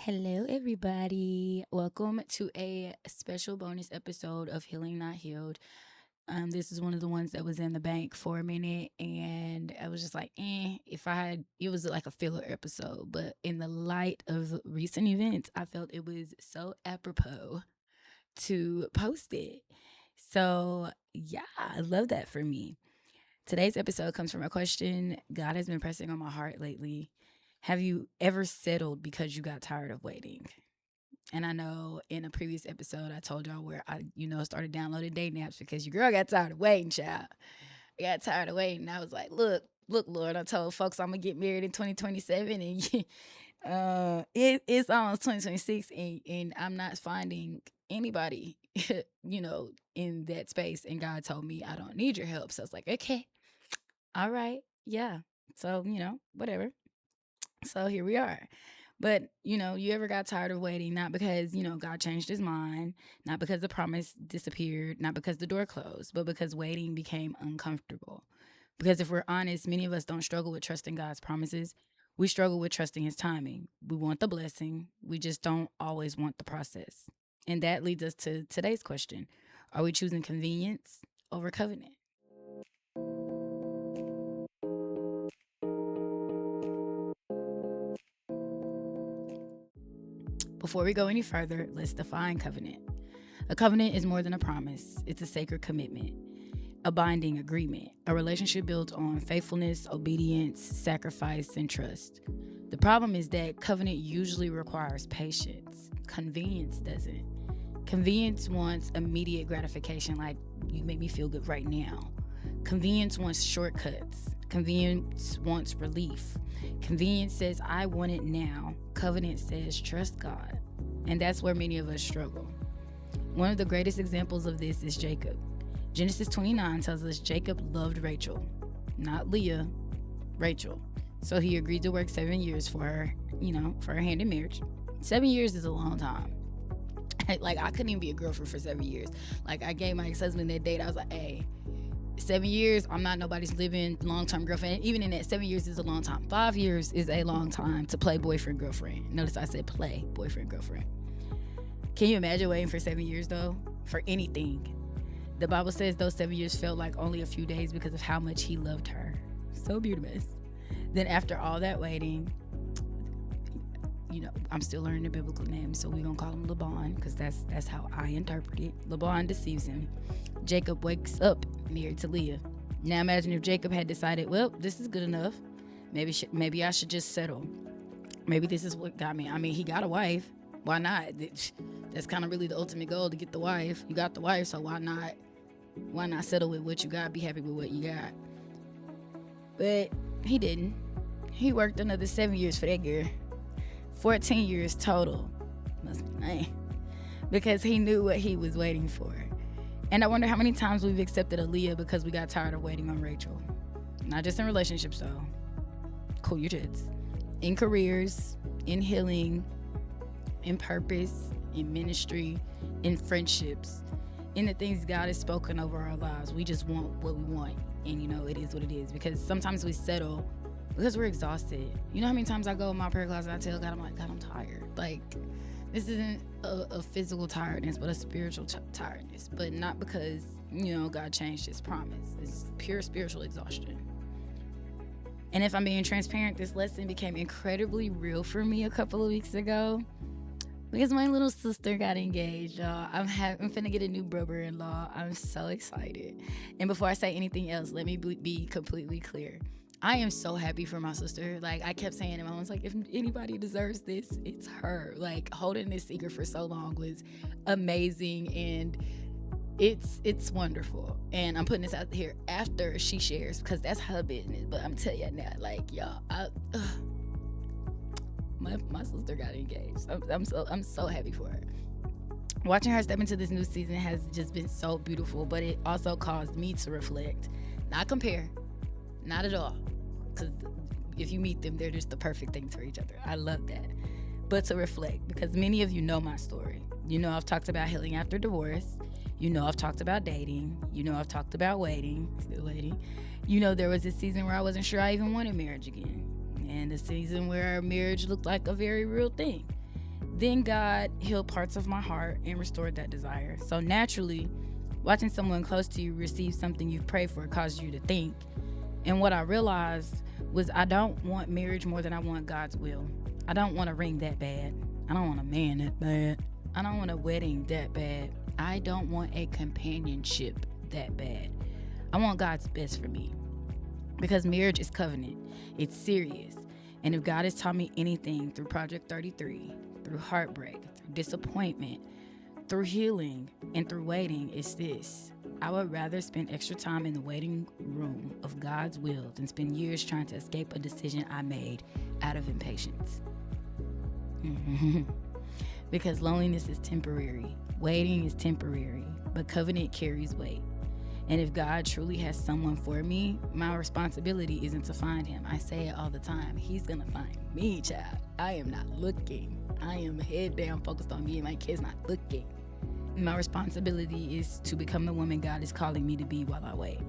Hello, everybody. Welcome to a special bonus episode of Healing Not Healed. This is one of the ones that was in the bank for a minute, and I was just like, if I had, it was like a filler episode. But in the light of recent events, I felt it was so apropos to post it. So, yeah, I love that for me. Today's episode comes from a question God has been pressing on my heart lately. Have you ever settled because you got tired of waiting? And I know in a previous episode I told y'all where I started downloading dating apps because your girl got tired of waiting, child. I got tired of waiting. I was like, look, Lord, I told folks I'm gonna get married in 2027 and it's almost 2026 and I'm not finding anybody, in that space. And God told me I don't need your help. So I was like, okay, all right, yeah. So, whatever. So here we are. But, you ever got tired of waiting, not because, God changed his mind, not because the promise disappeared, not because the door closed, but because waiting became uncomfortable. Because if we're honest, many of us don't struggle with trusting God's promises. We struggle with trusting his timing. We want the blessing, we just don't always want the process. And that leads us to today's question. Are we choosing convenience over covenant? Before we go any further, let's define covenant. A covenant is more than a promise, it's a sacred commitment, a binding agreement, a relationship built on faithfulness, obedience, sacrifice, and trust. The problem is that covenant usually requires patience. Convenience doesn't. Convenience wants immediate gratification, like you make me feel good right now. Convenience wants shortcuts. Convenience wants relief. Convenience says, I want it now. Covenant says, trust God. And that's where many of us struggle. One of the greatest examples of this is Jacob. Genesis 29 tells us Jacob loved Rachel, not Leah, Rachel. So he agreed to work 7 years for her, for her hand in marriage. 7 years is a long time. Like, I couldn't even be a girlfriend for 7 years. Like, I gave my ex-husband that date. I was like, hey, 7 years, I'm not nobody's living long-term girlfriend. Even in that, 7 years is a long time. 5 years is a long time to play boyfriend, girlfriend. Notice I said play boyfriend, girlfriend. Can you imagine waiting for 7 years, though? For anything. The Bible says those 7 years felt like only a few days because of how much he loved her. So beautiful. Then after all that waiting, I'm still learning the biblical name, so we're gonna call him Laban, because that's how I interpret it. Laban deceives him. Jacob wakes up married to Leah. Now imagine if Jacob had decided, well, this is good enough. Maybe I should just settle. Maybe this is what got me. I mean, he got a wife. Why not? That's kind of really the ultimate goal, to get the wife. You got the wife, so why not settle with what you got? Be happy with what you got. But he didn't. He worked another 7 years for that girl. 14 years total. Must be nice. Because he knew what he was waiting for. And I wonder how many times we've accepted a Leah because we got tired of waiting on Rachel. Not just in relationships, though. Cool your jets. In careers, in healing, in purpose, in ministry, in friendships, in the things God has spoken over our lives. We just want what we want. And, it is what it is. Because sometimes we settle because we're exhausted. You know how many times I go in my prayer closet and I tell God, I'm like, God, I'm tired. Like, this isn't a physical tiredness, but a spiritual tiredness. But not because, God changed his promise. It's pure spiritual exhaustion. And if I'm being transparent, this lesson became incredibly real for me a couple of weeks ago. Because my little sister got engaged, y'all. I'm finna get a new brother-in-law. I'm so excited. And before I say anything else, let me be completely clear. I am so happy for my sister. Like, I kept saying to my mom, was like, if anybody deserves this, it's her. Like, holding this secret for so long was amazing, and it's wonderful. And I'm putting this out here after she shares, because that's her business. But I'm telling you now, like, y'all, my sister got engaged. I'm so happy for her. Watching her step into this new season has just been so beautiful, but it also caused me to reflect, not compare, not at all. Because if you meet them, they're just the perfect things for each other. I love that. But to reflect, because many of you know my story. I've talked about healing after divorce. I've talked about dating. I've talked about waiting, still waiting. There was a season where I wasn't sure I even wanted marriage again. And a season where our marriage looked like a very real thing. Then God healed parts of my heart and restored that desire. So naturally, watching someone close to you receive something you've prayed for caused you to think. And what I realized was I don't want marriage more than I want God's will. I don't want a ring that bad. I don't want a man that bad. I don't want a wedding that bad. I don't want a companionship that bad. I want God's best for me. Because marriage is covenant. It's serious. And if God has taught me anything through Project 33, through heartbreak, through disappointment, through healing, and through waiting, it's this: I would rather spend extra time in the waiting room of God's will than spend years trying to escape a decision I made out of impatience. Because loneliness is temporary, waiting is temporary, but covenant carries weight. And if God truly has someone for me, my responsibility isn't to find him. I say it all the time. He's gonna find me, child. I am not looking. I am head down, focused on me and my kids, not looking. My responsibility is to become the woman God is calling me to be while I wait.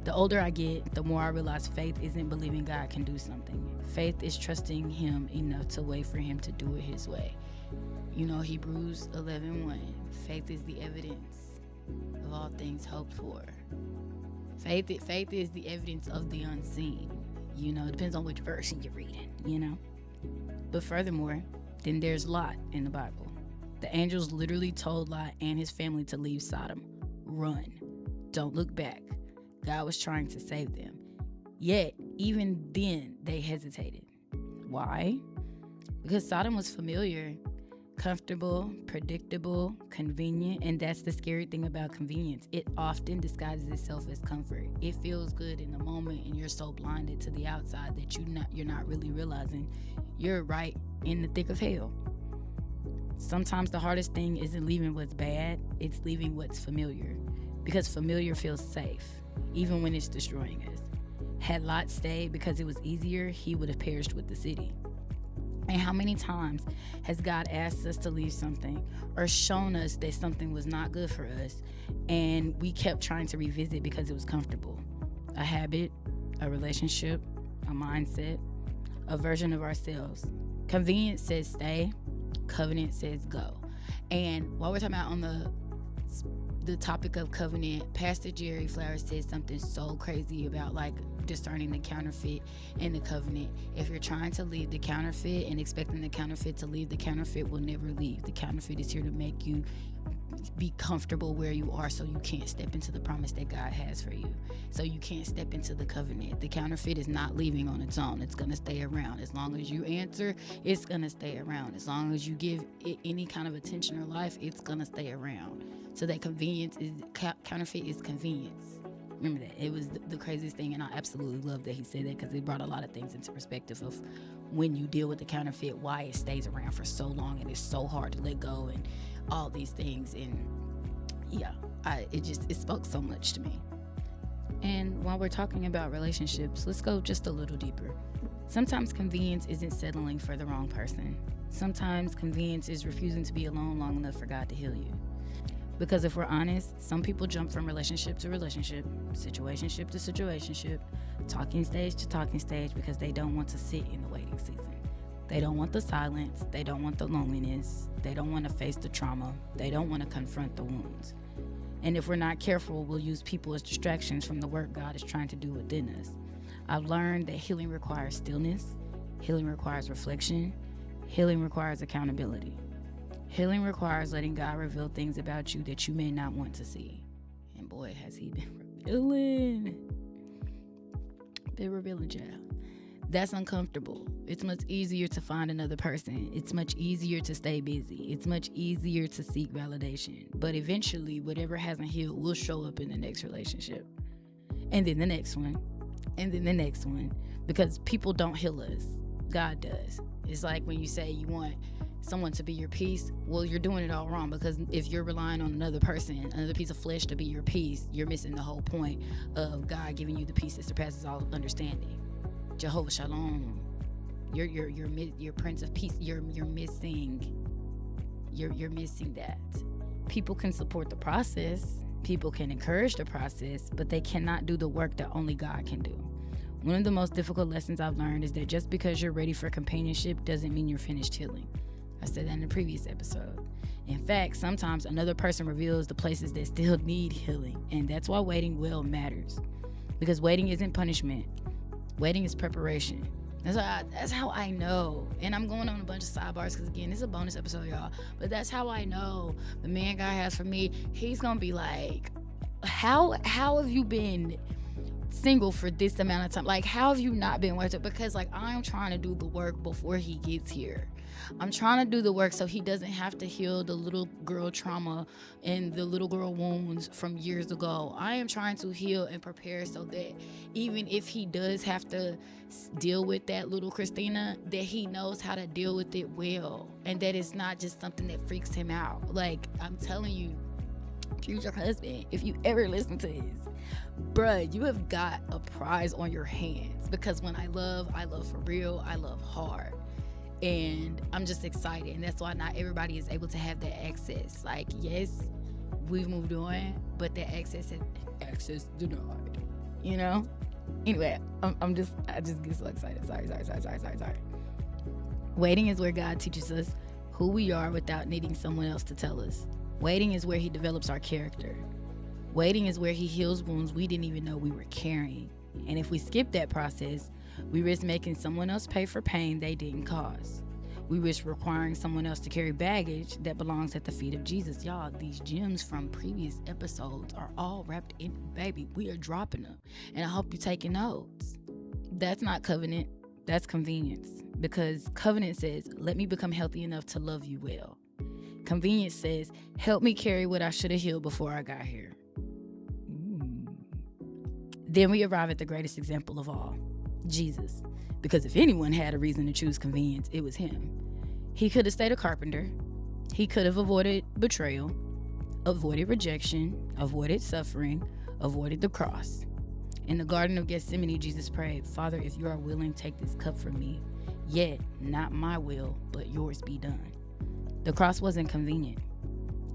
The older I get, the more I realize faith isn't believing God can do something. Faith is trusting him enough to wait for him to do it his way. You know, Hebrews 11:1, faith is the evidence of all things hoped for. Faith is the evidence of the unseen. You know, it depends on which version you're reading, you know. But furthermore, then there's Lot in the Bible. The angels literally told Lot and his family to leave Sodom. Run. Don't look back. God was trying to save them. Yet, even then, they hesitated. Why? Because Sodom was familiar, comfortable, predictable, convenient, and that's the scary thing about convenience. It often disguises itself as comfort. It feels good in the moment, and you're so blinded to the outside that you're not really realizing you're right in the thick of hell. Sometimes the hardest thing isn't leaving what's bad, it's leaving what's familiar. Because familiar feels safe, even when it's destroying us. Had Lot stayed because it was easier, he would have perished with the city. And how many times has God asked us to leave something or shown us that something was not good for us, and we kept trying to revisit because it was comfortable? A habit, a relationship, a mindset, a version of ourselves. Convenience says stay, covenant says go. And while we're talking about on the topic of covenant, Pastor Jerry Flowers said something so crazy about like discerning the counterfeit and the covenant. If you're trying to leave the counterfeit and expecting the counterfeit to leave, the counterfeit will never leave. The counterfeit is here to make you be comfortable where you are, so you can't step into the promise that God has for you. So you can't step into the covenant. The counterfeit is not leaving on its own. It's going to stay around. As long as you answer, it's going to stay around. As long as you give it any kind of attention or life, it's going to stay around. So that convenience is, counterfeit is convenience. Remember that. It was the craziest thing, and I absolutely love that he said that, because it brought a lot of things into perspective of when you deal with the counterfeit, why it stays around for so long and it's so hard to let go and all these things. And yeah, it spoke so much to me. And while we're talking about relationships, let's go just a little deeper. Sometimes convenience isn't settling for the wrong person. Sometimes convenience is refusing to be alone long enough for God to heal you. Because if we're honest, some people jump from relationship to relationship, situationship to situationship, talking stage to talking stage, because they don't want to sit in the waiting season. They don't want the silence. They don't want the loneliness. They don't want to face the trauma. They don't want to confront the wounds. And if we're not careful, we'll use people as distractions from the work God is trying to do within us. I've learned that healing requires stillness. Healing requires reflection. Healing requires accountability. Healing requires letting God reveal things about you that you may not want to see. And boy, has he been revealing, child. That's uncomfortable. It's much easier to find another person. It's much easier to stay busy. It's much easier to seek validation. But eventually, whatever hasn't healed will show up in the next relationship. And then the next one. And then the next one. Because people don't heal us. God does. It's like when you say you want someone to be your peace, well, you're doing it all wrong, because if you're relying on another person, another piece of flesh to be your peace, you're missing the whole point of God giving you the peace that surpasses all understanding. Jehovah Shalom, you're Prince of Peace. You're missing that. People can support the process, people can encourage the process, but they cannot do the work that only God can do. One of the most difficult lessons I've learned is that just because you're ready for companionship doesn't mean you're finished healing. I said that in the previous episode. In fact, sometimes another person reveals the places that still need healing, and that's why waiting well matters. Because waiting isn't punishment. Waiting is preparation. That's how I know. And I'm going on a bunch of sidebars because, again, this is a bonus episode, y'all. But that's how I know the man God has for me. He's going to be like, how have you been single for this amount of time? Like, how have you not been worked up? Because, like, I'm trying to do the work before he gets here. I'm trying to do the work so he doesn't have to heal the little girl trauma and the little girl wounds from years ago. I am trying to heal and prepare so that even if he does have to deal with that little Christina, that he knows how to deal with it well, and that it's not just something that freaks him out. Like, I'm telling you, future husband, if you ever listen to this, bruh, you have got a prize on your hands, because when I love for real, I love hard. And I'm just excited, and that's why not everybody is able to have that access. Like, yes, we've moved on, but that access denied, you know? Anyway, I just get so excited. Sorry. Waiting is where God teaches us who we are without needing someone else to tell us. Waiting is where he develops our character. Waiting is where he heals wounds we didn't even know we were carrying. And if we skip that process, we risk making someone else pay for pain they didn't cause. We risk requiring someone else to carry baggage that belongs at the feet of Jesus. Y'all, these gems from previous episodes are all wrapped in, baby. We are dropping them. And I hope you're taking notes. That's not covenant. That's convenience. Because covenant says, let me become healthy enough to love you well. Convenience says, help me carry what I should have healed before I got here. Then we arrive at the greatest example of all, Jesus. Because if anyone had a reason to choose convenience, it was him. He could have stayed a carpenter. He could have avoided betrayal, avoided rejection, avoided suffering, avoided the cross. In the Garden of Gethsemane, Jesus prayed, Father, if you are willing, take this cup from me. Yet, not my will, but yours be done. The cross wasn't convenient.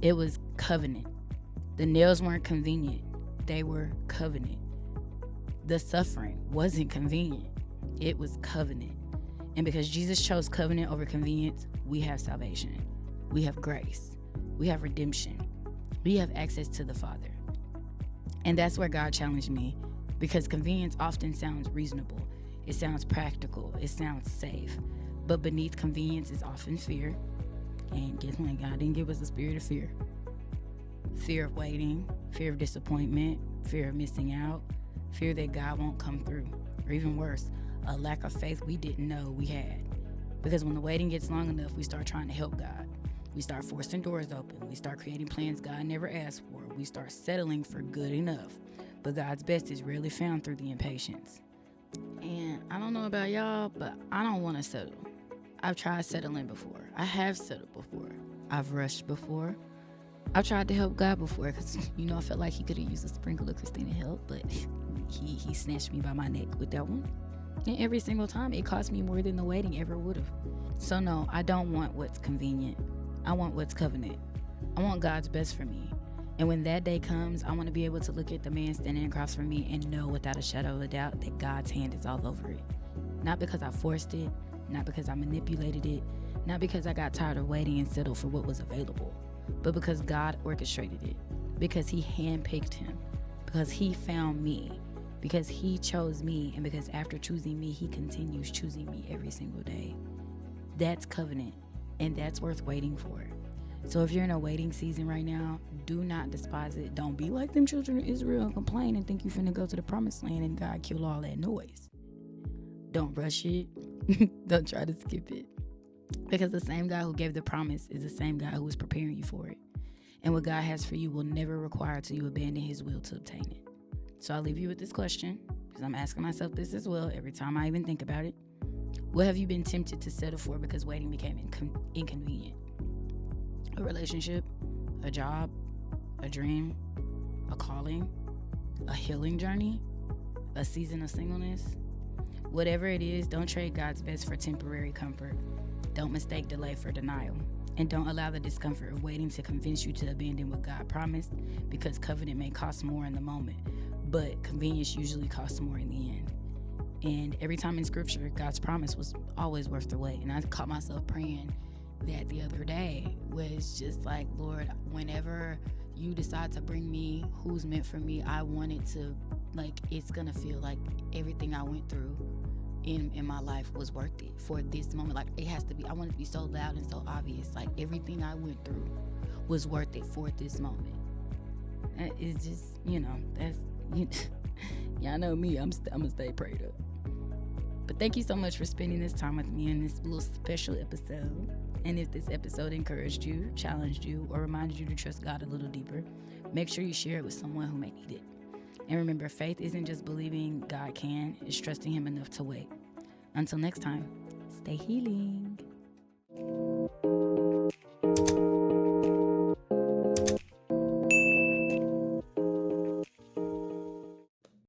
It was covenant. The nails weren't convenient. They were covenant. The suffering wasn't convenient. It was covenant. And because Jesus chose covenant over convenience, we have salvation. We have grace. We have redemption. We have access to the Father. And that's where God challenged me, because convenience often sounds reasonable. It sounds practical. It sounds safe. But beneath convenience is often fear. And guess what? God didn't give us a spirit of fear. Fear of waiting, fear of disappointment, fear of missing out, fear that God won't come through, or even worse, a lack of faith we didn't know we had. Because when the waiting gets long enough, we start trying to help God. We start forcing doors open. We start creating plans God never asked for. We start settling for good enough. But God's best is rarely found through the impatience. And I don't know about y'all, but I don't want to settle. I've tried settling before. I have settled before. I've rushed before. I've tried to help God before, because, I felt like he could have used a sprinkle of Christina help, but he snatched me by my neck with that one. And every single time, it cost me more than the waiting ever would have. So no, I don't want what's convenient. I want what's covenant. I want God's best for me. And when that day comes, I want to be able to look at the man standing across from me and know without a shadow of a doubt that God's hand is all over it. Not because I forced it, not because I manipulated it, not because I got tired of waiting and settled for what was available, but because God orchestrated it, because he handpicked him, because he found me, because he chose me, and because after choosing me, he continues choosing me every single day. That's covenant, and that's worth waiting for. So if you're in a waiting season right now, do not despise it. Don't be like them children of Israel and complain and think you're finna go to the promised land and God kill all that noise. Don't rush it. Don't try to skip it. Because the same God who gave the promise is the same God who is preparing you for it. And what God has for you will never require till you abandon his will to obtain it. So I'll leave you with this question, because I'm asking myself this as well every time I even think about it. What have you been tempted to settle for because waiting became inconvenient? A relationship, a job, a dream, a calling, a healing journey, a season of singleness. Whatever it is, don't trade God's best for temporary comfort. Don't mistake delay for denial. And don't allow the discomfort of waiting to convince you to abandon what God promised, because covenant may cost more in the moment, but convenience usually costs more in the end. And every time in scripture, God's promise was always worth the wait. And I caught myself praying that the other day, was just like, Lord, whenever you decide to bring me who's meant for me, I want it to, like, it's gonna feel like everything I went through in my life was worth it for this moment. Like, it has to be, I want it to be so loud and so obvious, like everything I went through was worth it for this moment. It's just, that's, y'all know me, I'm gonna stay prayed up. But thank you so much for spending this time with me in this little special episode. And if this episode encouraged you, challenged you, or reminded you to trust God a little deeper, make sure you share it with someone who may need it. And remember, faith isn't just believing God can, it's trusting Him enough to wait. Until next time, stay healing.